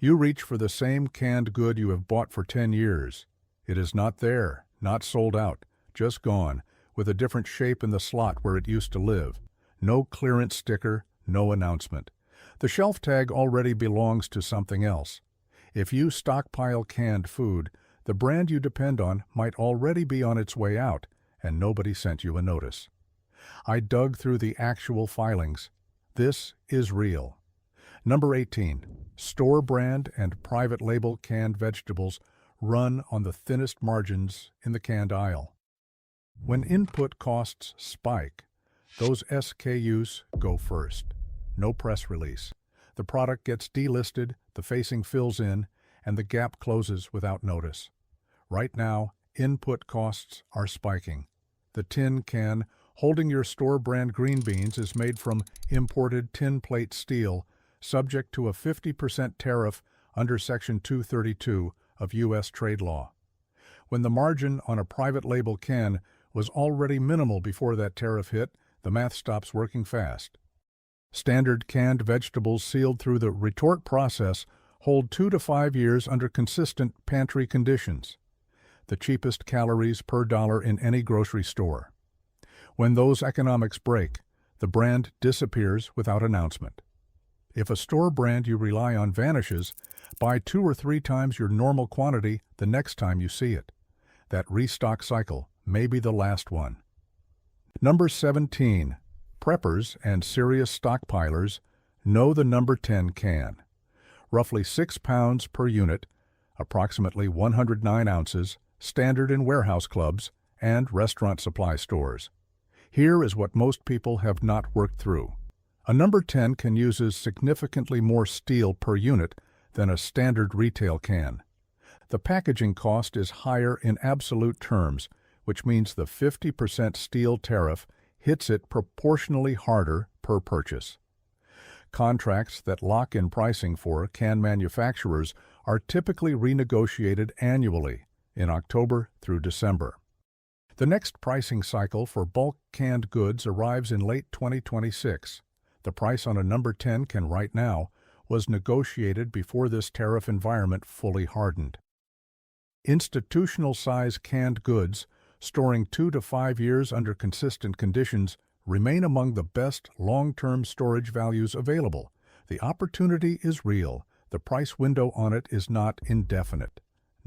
You reach for the same canned good you have bought for 10 years. It is not there, not sold out, just gone, with a different shape in the slot where it used to live. No clearance sticker, no announcement. The shelf tag already belongs to something else. If you stockpile canned food, the brand you depend on might already be on its way out, and nobody sent you a notice. I dug through the actual filings. This is real. Number 18. Store brand and private label canned vegetables run on the thinnest margins in the canned aisle. When input costs spike, those SKUs go first. No press release. The product gets delisted, the facing fills in, and the gap closes without notice. Right now, input costs are spiking. The tin can holding your store brand green beans is made from imported tin plate steel, subject to a 50% tariff under Section 232 of U.S. trade law. When the margin on a private label can was already minimal before that tariff hit, the math stops working fast. Standard canned vegetables sealed through the retort process hold 2 to 5 years under consistent pantry conditions. The cheapest calories per dollar in any grocery store. When those economics break, the brand disappears without announcement. If a store brand you rely on vanishes, buy 2 or 3 times your normal quantity the next time you see it. That restock cycle may be the last one. Number 17. Preppers and serious stockpilers know the number 10 can. Roughly 6 pounds per unit, approximately 109 ounces, standard in warehouse clubs and restaurant supply stores. Here is what most people have not worked through. A number 10 can uses significantly more steel per unit than a standard retail can. The packaging cost is higher in absolute terms, which means the 50% steel tariff hits it proportionally harder per purchase. Contracts that lock in pricing for can manufacturers are typically renegotiated annually in October through December. The next pricing cycle for bulk canned goods arrives in late 2026. The price on a number 10 can right now was negotiated before this tariff environment fully hardened. Institutional-size canned goods, storing 2 to 5 years under consistent conditions, remain among the best long-term storage values available. The opportunity is real. The price window on it is not indefinite.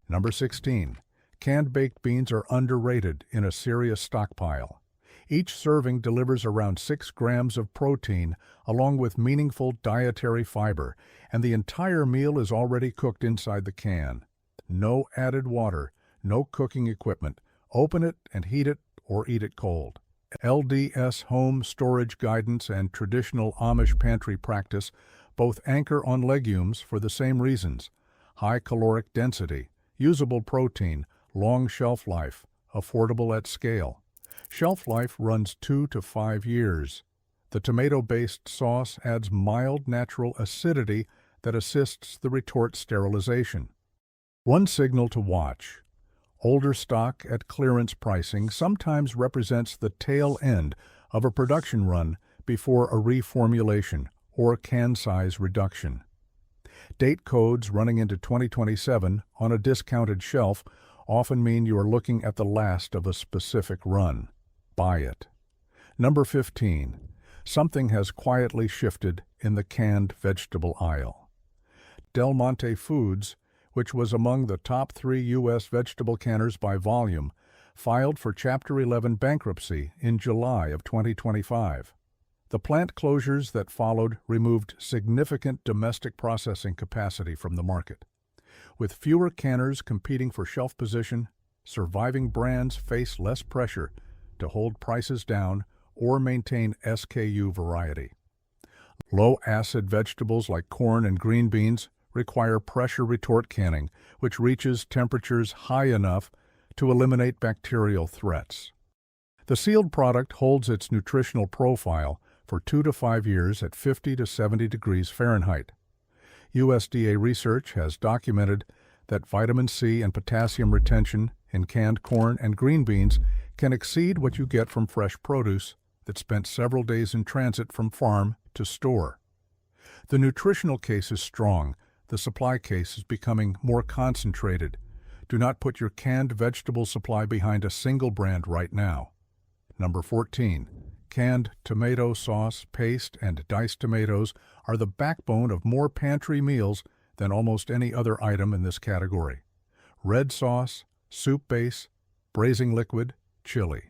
Number 16. Canned baked beans are underrated in a serious stockpile. Each serving delivers around 6 grams of protein along with meaningful dietary fiber, and the entire meal is already cooked inside the can. No added water, no cooking equipment. Open it and heat it or eat it cold. LDS home storage guidance and traditional Amish pantry practice both anchor on legumes for the same reasons: high caloric density, usable protein, long shelf life, affordable at scale. Shelf life runs 2 to 5 years. The tomato-based sauce adds mild natural acidity that assists the retort sterilization. One signal to watch: older stock at clearance pricing sometimes represents the tail end of a production run before a reformulation or can size reduction. Date codes running into 2027 on a discounted shelf often mean you are looking at the last of a specific run. Buy it. Number 15. Something has quietly shifted in the canned vegetable aisle. Del Monte Foods, which was among the top 3 U.S. vegetable canners by volume, filed for Chapter 11 bankruptcy in July of 2025. The plant closures that followed removed significant domestic processing capacity from the market. With fewer canners competing for shelf position, surviving brands face less pressure to hold prices down or maintain SKU variety. Low-acid vegetables like corn and green beans require pressure retort canning, which reaches temperatures high enough to eliminate bacterial threats. The sealed product holds its nutritional profile for 2 to 5 years at 50 to 70 degrees Fahrenheit. USDA research has documented that vitamin C and potassium retention in canned corn and green beans can exceed what you get from fresh produce that spent several days in transit from farm to store. The nutritional case is strong. The supply case is becoming more concentrated. Do not put your canned vegetable supply behind a single brand right now. Number 14. Canned tomato sauce, paste, and diced tomatoes are the backbone of more pantry meals than almost any other item in this category. Red sauce, soup base, braising liquid, chili.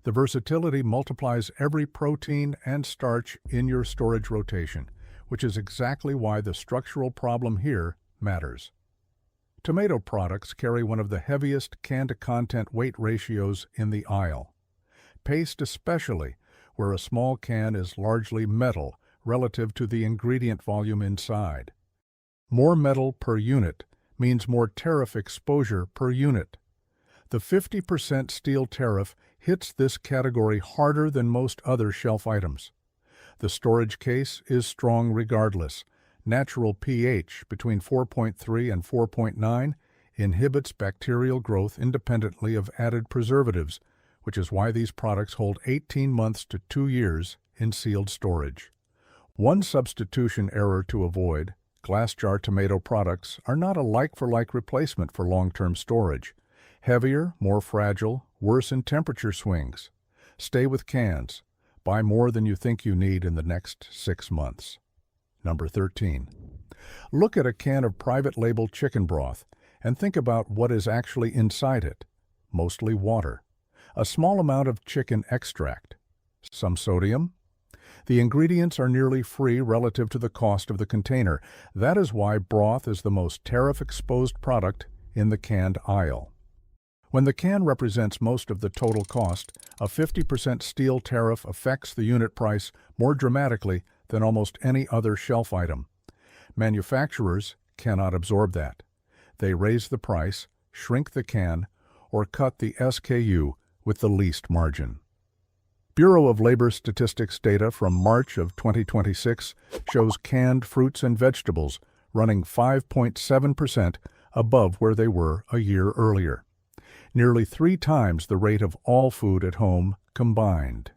The versatility multiplies every protein and starch in your storage rotation, which is exactly why the structural problem here matters. Tomato products carry one of the heaviest can-to-content weight ratios in the aisle. Paste especially, where a small can is largely metal relative to the ingredient volume inside. More metal per unit means more tariff exposure per unit. The 50% steel tariff hits this category harder than most other shelf items. The storage case is strong regardless. Natural pH between 4.3 and 4.9 inhibits bacterial growth independently of added preservatives, which is why these products hold 18 months to 2 years in sealed storage. One substitution error to avoid: glass jar tomato products are not a like-for-like replacement for long-term storage. Heavier, more fragile, worse in temperature swings. Stay with cans. Buy more than you think you need in the next 6 months. Number 13. Look at a can of private label chicken broth and think about what is actually inside it. Mostly water. A small amount of chicken extract. Some sodium. The ingredients are nearly free relative to the cost of the container. That is why broth is the most tariff-exposed product in the canned aisle. When the can represents most of the total cost, a 50% steel tariff affects the unit price more dramatically than almost any other shelf item. Manufacturers cannot absorb that. They raise the price, shrink the can, or cut the SKU with the least margin. Bureau of Labor Statistics data from March of 2026 shows canned fruits and vegetables running 5.7% above where they were a year earlier. Nearly 3 times the rate of all food at home combined.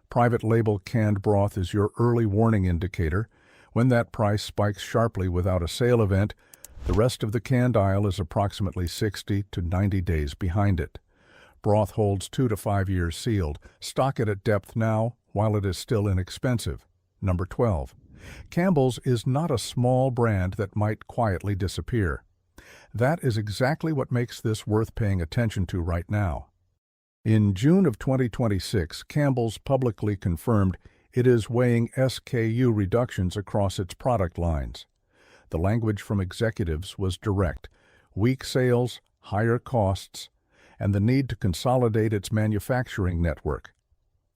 Private label canned broth is your early warning indicator. When that price spikes sharply without a sale event, the rest of the canned aisle is approximately 60 to 90 days behind it. Broth holds 2 to 5 years sealed. Stock it at depth now while it is still inexpensive. Number 12. Campbell's is not a small brand that might quietly disappear. That is exactly what makes this worth paying attention to right now. In June of 2026, Campbell's publicly confirmed it is weighing SKU reductions across its product lines. The language from executives was direct: weak sales, higher costs, and the need to consolidate its manufacturing network.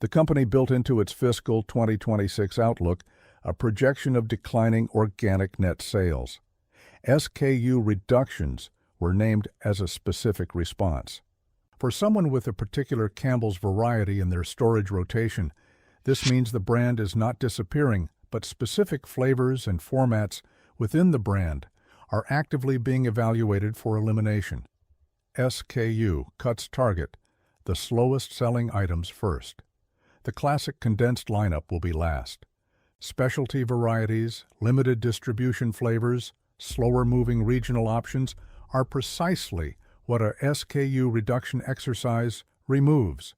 The company built into its fiscal 2026 outlook a projection of declining organic net sales. SKU reductions were named as a specific response. For someone with a particular Campbell's variety in their storage rotation, this means the brand is not disappearing, but specific flavors and formats within the brand are actively being evaluated for elimination. SKU cuts target the slowest selling items first. The classic condensed lineup will be last. Specialty varieties, limited distribution flavors, slower-moving regional options are precisely what a SKU reduction exercise removes.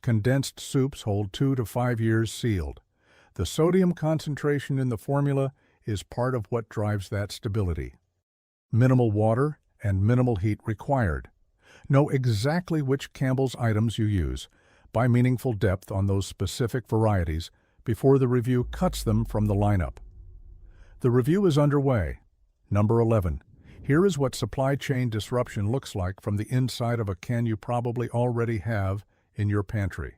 Condensed soups hold 2 to 5 years sealed. The sodium concentration in the formula is part of what drives that stability. Minimal water and minimal heat required. Know exactly which Campbell's items you use. Buy meaningful depth on those specific varieties before the review cuts them from the lineup. The review is underway. Number 11. Here is what supply chain disruption looks like from the inside of a can you probably already have in your pantry.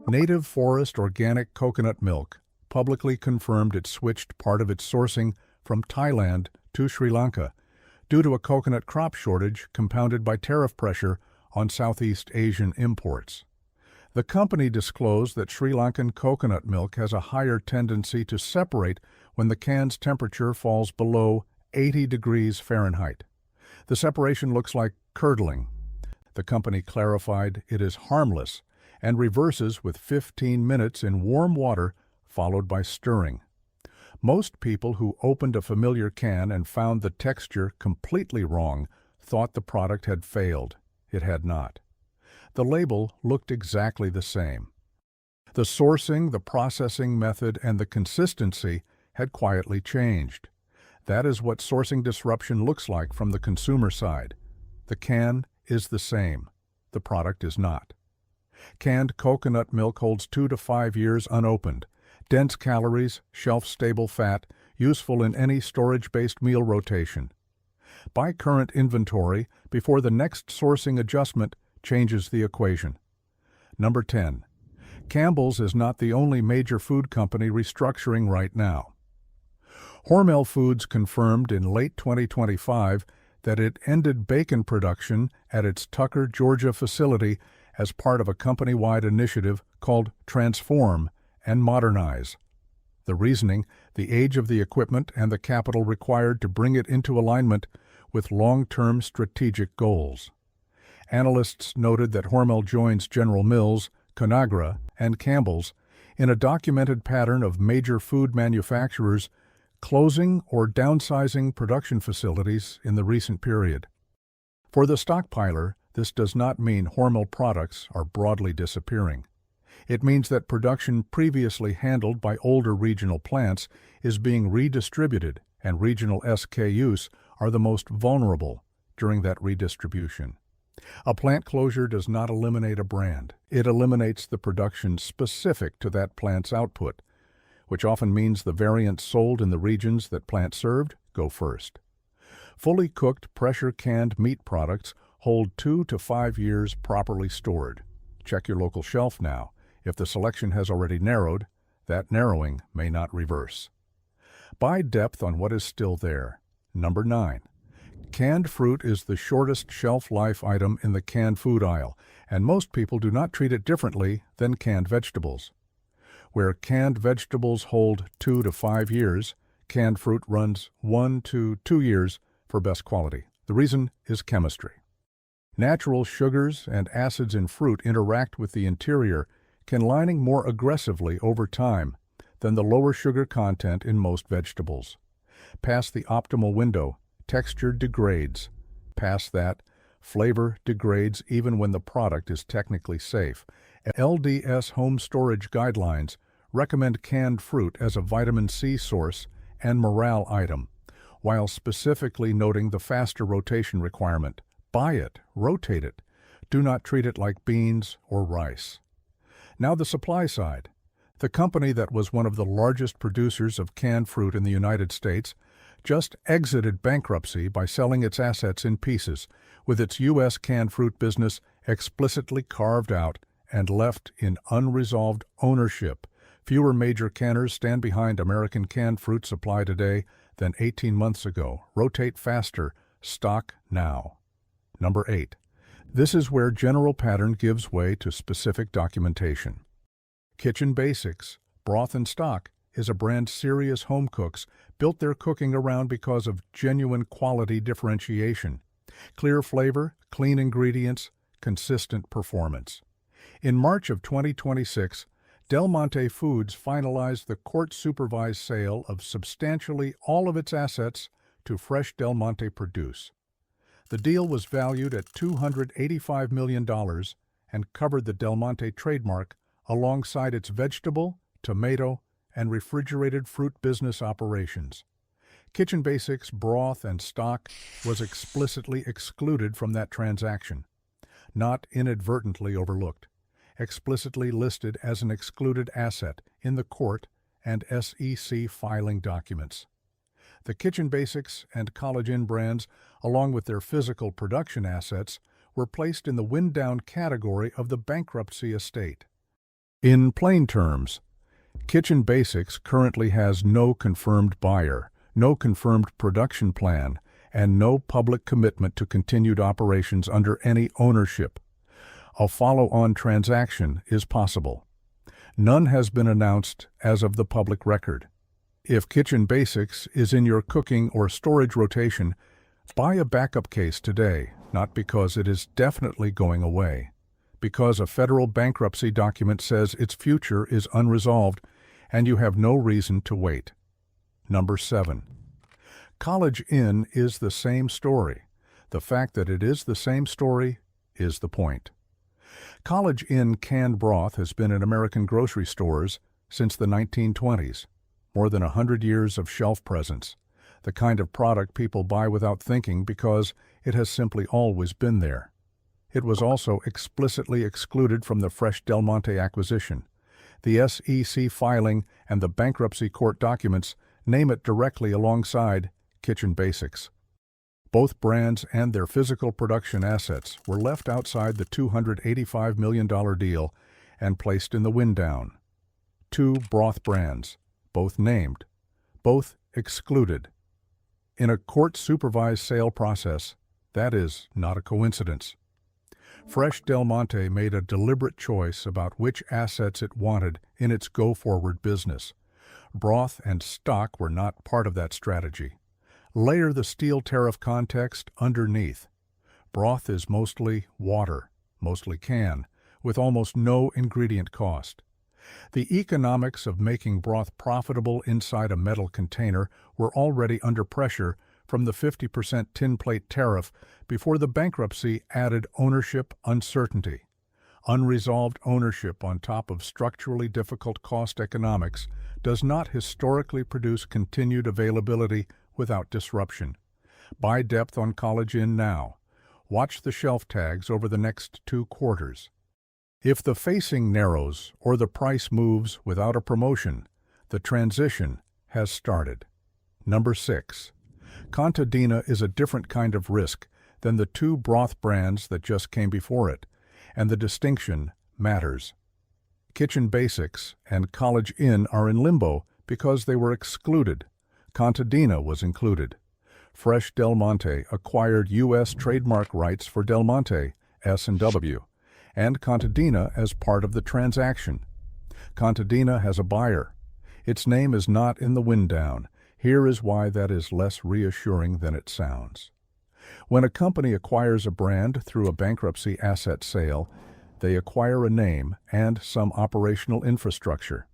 Native Forest Organic Coconut Milk publicly confirmed it switched part of its sourcing from Thailand to Sri Lanka due to a coconut crop shortage compounded by tariff pressure on Southeast Asian imports. The company disclosed that Sri Lankan coconut milk has a higher tendency to separate when the can's temperature falls below 80 degrees Fahrenheit. The separation looks like curdling. The company clarified it is harmless and reverses with 15 minutes in warm water followed by stirring. Most people who opened a familiar can and found the texture completely wrong thought the product had failed. It had not. The label looked exactly the same. The sourcing, the processing method, and the consistency had quietly changed. That is what sourcing disruption looks like from the consumer side. The can is the same. The product is not. Canned coconut milk holds 2 to 5 years unopened. Dense calories, shelf-stable fat, useful in any storage-based meal rotation. Buy current inventory before the next sourcing adjustment changes the equation. Number 10. Campbell's is not the only major food company restructuring right now. Hormel Foods confirmed in late 2025 that it ended bacon production at its Tucker, Georgia facility as part of a company-wide initiative called Transform and Modernize. The reasoning, the age of the equipment and the capital required to bring it into alignment with long-term strategic goals. Analysts noted that Hormel joins General Mills, Conagra, and Campbell's in a documented pattern of major food manufacturers closing or downsizing production facilities in the recent period. For the stockpiler, this does not mean Hormel products are broadly disappearing. It means that production previously handled by older regional plants is being redistributed, and regional SKUs are the most vulnerable during that redistribution. A plant closure does not eliminate a brand. It eliminates the production specific to that plant's output, which often means the variants sold in the regions that plant served go first. Fully cooked, pressure-canned meat products hold 2 to 5 years properly stored. Check your local shelf now. If the selection has already narrowed, that narrowing may not reverse. Buy depth on what is still there. Number 9. Canned fruit is the shortest shelf life item in the canned food aisle, and most people do not treat it differently than canned vegetables. Where canned vegetables hold 2 to 5 years, canned fruit runs 1 to 2 years for best quality. The reason is chemistry. Natural sugars and acids in fruit interact with the interior, lining more aggressively over time than the lower sugar content in most vegetables. Past the optimal window, texture degrades. Past that, flavor degrades even when the product is technically safe. LDS home storage guidelines recommend canned fruit as a vitamin C source and morale item, while specifically noting the faster rotation requirement. Buy it, rotate it. Do not treat it like beans or rice. Now the supply side. The company that was one of the largest producers of canned fruit in the United States just exited bankruptcy by selling its assets in pieces, with its U.S. canned fruit business explicitly carved out and left in unresolved ownership. Fewer major canners stand behind American canned fruit supply today than 18 months ago. Rotate faster. Stock now. Number 8. This is where general pattern gives way to specific documentation. Kitchen Basics, Broth and Stock, is a brand serious home cooks built their cooking around because of genuine quality differentiation. Clear flavor, clean ingredients, consistent performance. In March of 2026, Del Monte Foods finalized the court-supervised sale of substantially all of its assets to Fresh Del Monte Produce. The deal was valued at $285 million and covered the Del Monte trademark alongside its vegetable, tomato, and refrigerated fruit business operations. Kitchen Basics Broth and Stock was explicitly excluded from that transaction, not inadvertently overlooked, explicitly listed as an excluded asset in the court and SEC filing documents. The Kitchen Basics and College Inn brands, along with their physical production assets, were placed in the wind-down category of the bankruptcy estate. In plain terms, Kitchen Basics currently has no confirmed buyer, no confirmed production plan, and no public commitment to continued operations under any ownership. A follow-on transaction is possible. None has been announced as of the public record. If Kitchen Basics is in your cooking or storage rotation, buy a backup case today, not because it is definitely going away, because a federal bankruptcy document says its future is unresolved and you have no reason to wait. Number 7. College Inn is the same story. The fact that it is the same story is the point. College Inn canned broth has been in American grocery stores since the 1920s. More than 100 years of shelf presence. The kind of product people buy without thinking because it has simply always been there. It was also explicitly excluded from the Fresh Del Monte acquisition. The SEC filing and the bankruptcy court documents name it directly alongside Kitchen Basics. Both brands and their physical production assets were left outside the $285 million deal and placed in the wind down. 2 broth brands, both named, both excluded. In a court-supervised sale process, that is not a coincidence. Fresh Del Monte made a deliberate choice about which assets it wanted in its go-forward business. Broth and stock were not part of that strategy. Layer the steel tariff context underneath. Broth is mostly water, mostly can, with almost no ingredient cost. The economics of making broth profitable inside a metal container were already under pressure from the 50% tin plate tariff before the bankruptcy added ownership uncertainty. Unresolved ownership on top of structurally difficult cost economics does not historically produce continued availability without disruption. Buy depth on College Inn now. Watch the shelf tags over the next 2 quarters. If the facing narrows or the price moves without a promotion, the transition has started. Number 6. Contadina is a different kind of risk than the 2 broth brands that just came before it, and the distinction matters. Kitchen Basics and College Inn are in limbo because they were excluded. Contadina was included. Fresh Del Monte acquired U.S. trademark rights for Del Monte, S&W, and Contadina as part of the transaction. Contadina has a buyer. Its name is not in the wind down. Here is why that is less reassuring than it sounds. When a company acquires a brand through a bankruptcy asset sale, they acquire a name and some operational infrastructure.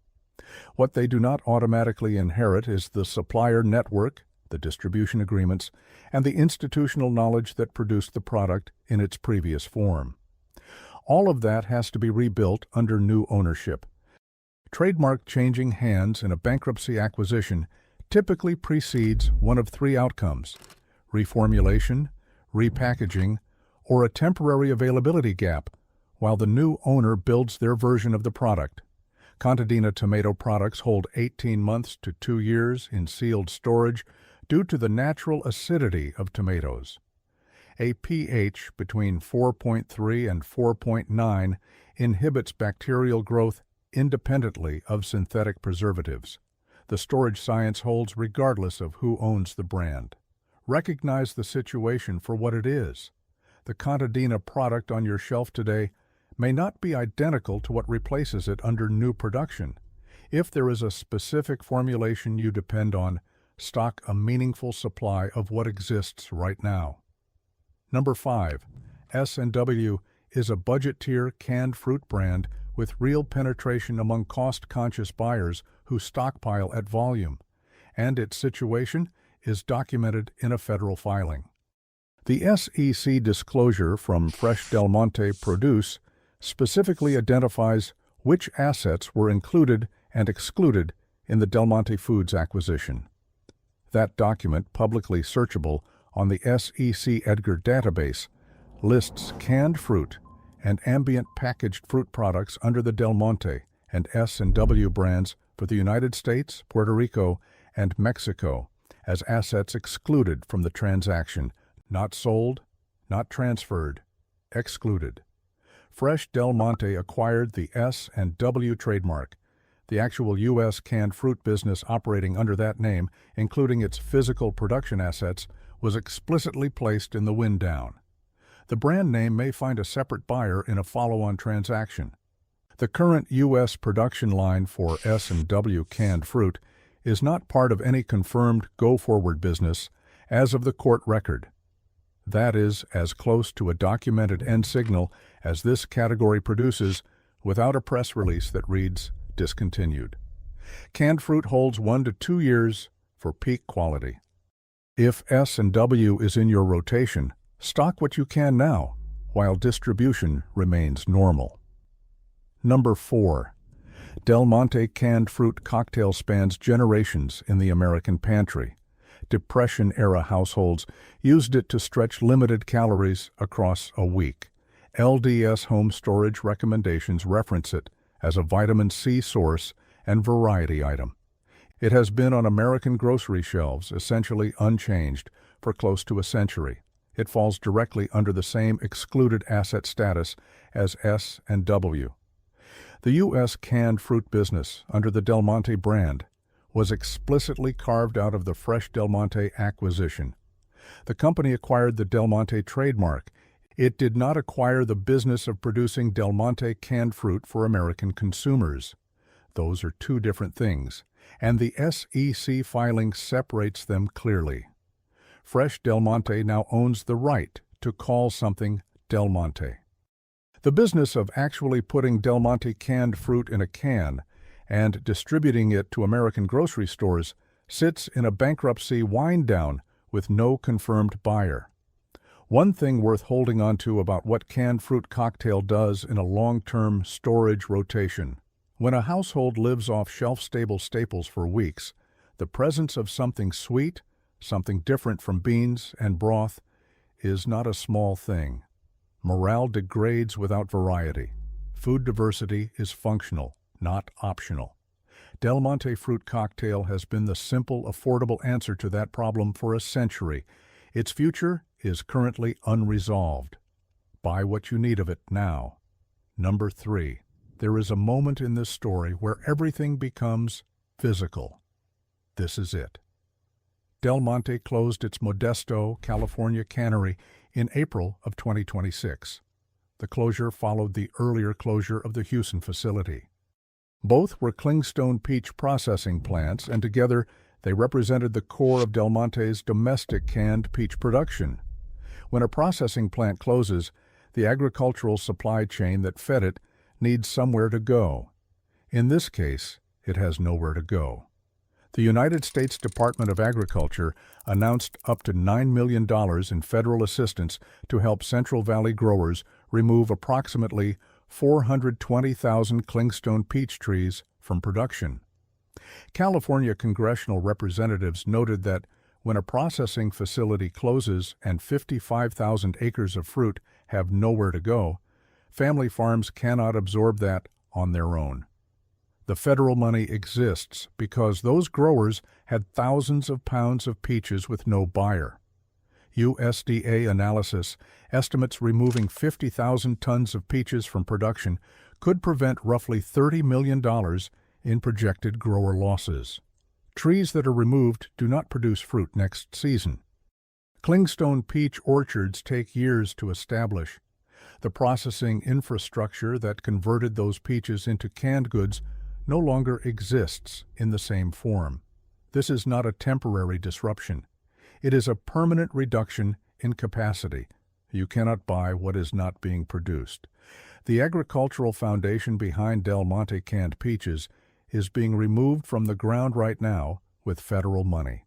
What they do not automatically inherit is the supplier network, the distribution agreements, and the institutional knowledge that produced the product in its previous form. All of that has to be rebuilt under new ownership. Trademark changing hands in a bankruptcy acquisition typically precedes one of 3 outcomes: reformulation, repackaging, or a temporary availability gap, while the new owner builds their version of the product. Contadina tomato products hold 18 months to 2 years in sealed storage due to the natural acidity of tomatoes. A pH between 4.3 and 4.9 inhibits bacterial growth independently of synthetic preservatives. The storage science holds regardless of who owns the brand. Recognize the situation for what it is. The Contadina product on your shelf today may not be identical to what replaces it under new production. If there is a specific formulation you depend on, stock a meaningful supply of what exists right now. Number 5. S&W is a budget-tier canned fruit brand with real penetration among cost-conscious buyers who stockpile at volume, and its situation is documented in a federal filing. The SEC disclosure from Fresh Del Monte Produce specifically identifies which assets were included and excluded in the Del Monte Foods acquisition. That document, publicly searchable on the SEC Edgar database, lists canned fruit and ambient packaged fruit products under the Del Monte and S&W brands for the United States, Puerto Rico, and Mexico as assets excluded from the transaction, not sold, not transferred, excluded. Fresh Del Monte acquired the S&W trademark. The actual U.S. canned fruit business operating under that name, including its physical production assets, was explicitly placed in the wind down. The brand name may find a separate buyer in a follow-on transaction. The current U.S. production line for S&W canned fruit is not part of any confirmed go-forward business as of the court record. That is as close to a documented end signal as this category produces without a press release that reads discontinued. Canned fruit holds 1 to 2 years for peak quality. If S&W is in your rotation, stock what you can now, while distribution remains normal. Number 4. Del Monte canned fruit cocktail spans generations in the American pantry. Depression-era households used it to stretch limited calories across a week. LDS home storage recommendations reference it as a vitamin C source and variety item. It has been on American grocery shelves essentially unchanged for close to a century. It falls directly under the same excluded asset status as S&W. The U.S. canned fruit business under the Del Monte brand was explicitly carved out of the Fresh Del Monte acquisition. The company acquired the Del Monte trademark. It did not acquire the business of producing Del Monte canned fruit for American consumers. Those are two different things, and the SEC filing separates them clearly. Fresh Del Monte now owns the right to call something Del Monte. The business of actually putting Del Monte canned fruit in a can and distributing it to American grocery stores sits in a bankruptcy wind-down with no confirmed buyer. One thing worth holding on to about what canned fruit cocktail does in a long-term storage rotation. When a household lives off shelf-stable staples for weeks, the presence of something sweet, something different from beans and broth, is not a small thing. Morale degrades without variety. Food diversity is functional, not optional. Del Monte fruit cocktail has been the simple, affordable answer to that problem for a century. Its future is currently unresolved. Buy what you need of it now. Number 3. There is a moment in this story where everything becomes physical. This is it. Del Monte closed its Modesto, California cannery in April of 2026. The closure followed the earlier closure of the Houston facility. Both were clingstone peach processing plants, and together they represented the core of Del Monte's domestic canned peach production. When a processing plant closes, the agricultural supply chain that fed it needs somewhere to go. In this case, it has nowhere to go. The United States Department of Agriculture announced up to $9 million in federal assistance to help Central Valley growers remove approximately 420,000 clingstone peach trees from production. California congressional representatives noted that when a processing facility closes and 55,000 acres of fruit have nowhere to go, family farms cannot absorb that on their own. The federal money exists because those growers had thousands of pounds of peaches with no buyer. USDA analysis estimates removing 50,000 tons of peaches from production could prevent roughly $30 million in projected grower losses. Trees that are removed do not produce fruit next season. Clingstone peach orchards take years to establish. The processing infrastructure that converted those peaches into canned goods no longer exists in the same form. This is not a temporary disruption. It is a permanent reduction in capacity. You cannot buy what is not being produced. The agricultural foundation behind Del Monte canned peaches is being removed from the ground right now with federal money.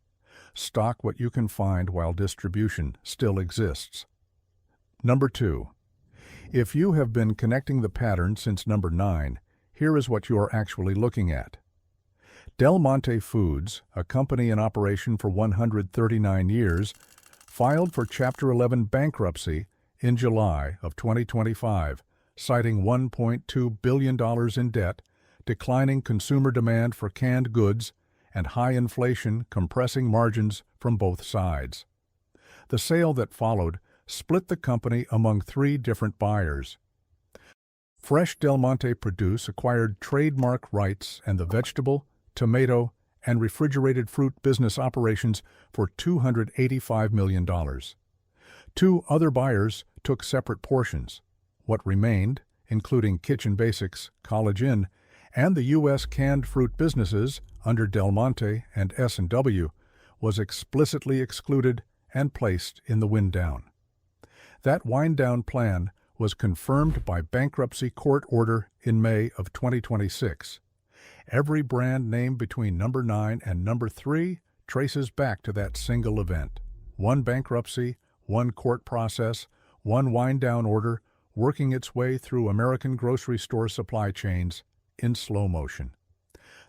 Stock what you can find while distribution still exists. Number 2. If you have been connecting the pattern since number 9, here is what you are actually looking at. Del Monte Foods, a company in operation for 139 years, filed for Chapter 11 bankruptcy in July of 2025, citing $1.2 billion in debt, declining consumer demand for canned goods, and high inflation compressing margins from both sides. The sale that followed split the company among 3 different buyers. Fresh Del Monte Produce acquired trademark rights and the vegetable, tomato, and refrigerated fruit business operations for $285 million. 2 other buyers took separate portions. What remained, including Kitchen Basics, College Inn, and the U.S. canned fruit businesses under Del Monte and S&W, was explicitly excluded and placed in the wind-down. That wind-down plan was confirmed by bankruptcy court order in May of 2026. Every brand named between number 9 and number 3 traces back to that single event. One bankruptcy, one court process, one wind-down order, working its way through American grocery store supply chains in slow motion.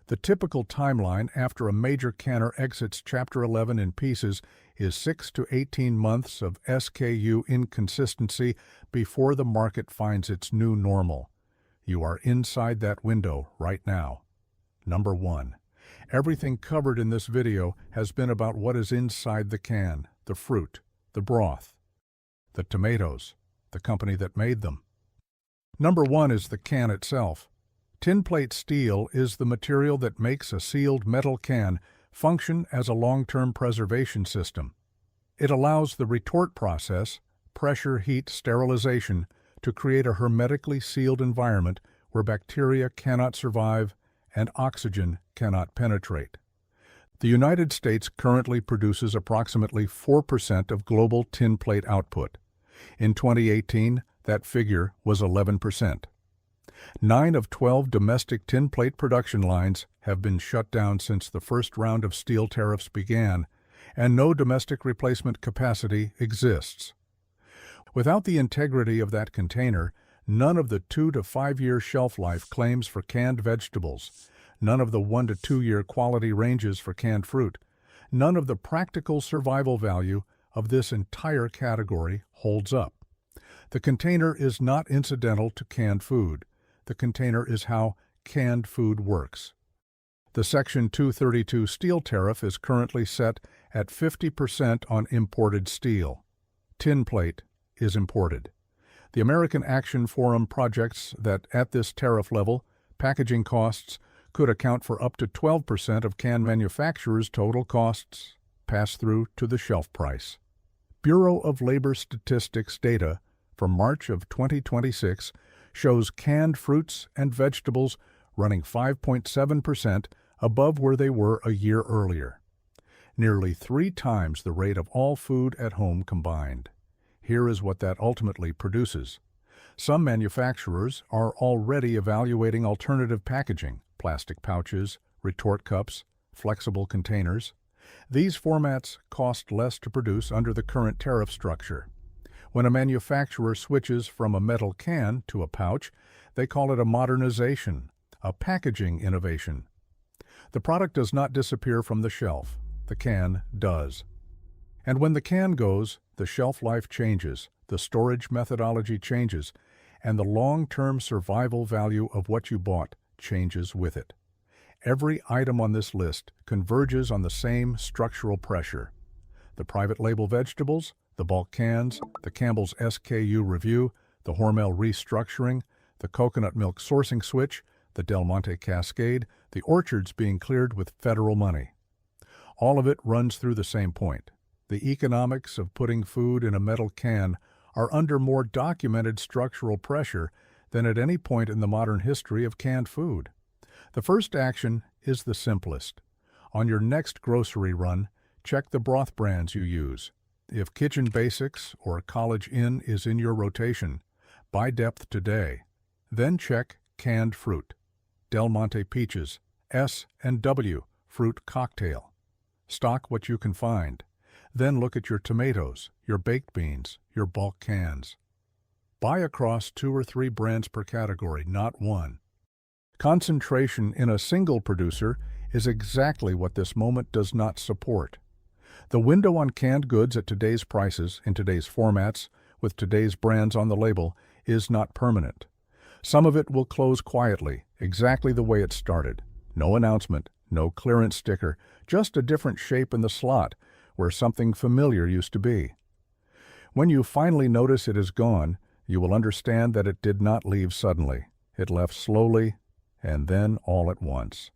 The typical timeline after a major canner exits Chapter 11 in pieces is 6 to 18 months of SKU inconsistency before the market finds its new normal. You are inside that window right now. Number 1. Everything covered in this video has been about what is inside the can, the fruit, the broth, the tomatoes, the company that made them. Number 1 is the can itself. Tin plate steel is the material that makes a sealed metal can function as a long-term preservation system. It allows the retort process, pressure heat sterilization, to create a hermetically sealed environment where bacteria cannot survive and oxygen cannot penetrate. The United States currently produces approximately 4% of global tin plate output. In 2018, that figure was 11%. 9 of 12 domestic tin plate production lines have been shut down since the first round of steel tariffs began, and no domestic replacement capacity exists. Without the integrity of that container, none of the 2 to 5 year shelf life claims for canned vegetables, none of the 1 to 2 year quality ranges for canned fruit, none of the practical survival value of this entire category holds up. The container is not incidental to canned food. The container is how canned food works. The Section 232 steel tariff is currently set at 50% on imported steel. Tin plate is imported. The American Action Forum projects that at this tariff level, packaging costs could account for up to 12% of can manufacturers' total costs, passed through to the shelf price. Bureau of Labor Statistics data from March of 2026 shows canned fruits and vegetables running 5.7% above where they were a year earlier. Nearly 3 times the rate of all food at home combined. Here is what that ultimately produces. Some manufacturers are already evaluating alternative packaging, plastic pouches, retort cups, flexible containers. These formats cost less to produce under the current tariff structure. When a manufacturer switches from a metal can to a pouch, they call it a modernization, a packaging innovation. The product does not disappear from the shelf. The can does. And when the can goes, the shelf life changes, the storage methodology changes, and the long-term survival value of what you bought changes with it. Every item on this list converges on the same structural pressure. The private label vegetables, the bulk cans, the Campbell's SKU review, the Hormel restructuring, the coconut milk sourcing switch, the Del Monte cascade, the orchards being cleared with federal money. All of it runs through the same point. The economics of putting food in a metal can are under more documented structural pressure than at any point in the modern history of canned food. The first action is the simplest. On your next grocery run, check the broth brands you use. If Kitchen Basics or College Inn is in your rotation, buy depth today. Then check canned fruit. Del Monte peaches, S&W fruit cocktail. Stock what you can find. Then look at your tomatoes, your baked beans, your bulk cans. Buy across 2 or 3 brands per category, not one. Concentration in a single producer is exactly what this moment does not support. The window on canned goods at today's prices, in today's formats, with today's brands on the label, is not permanent. Some of it will close quietly, exactly the way it started. No announcement, no clearance sticker, just a different shape in the slot where something familiar used to be. When you finally notice it is gone, you will understand that it did not leave suddenly. It left slowly, and then all at once.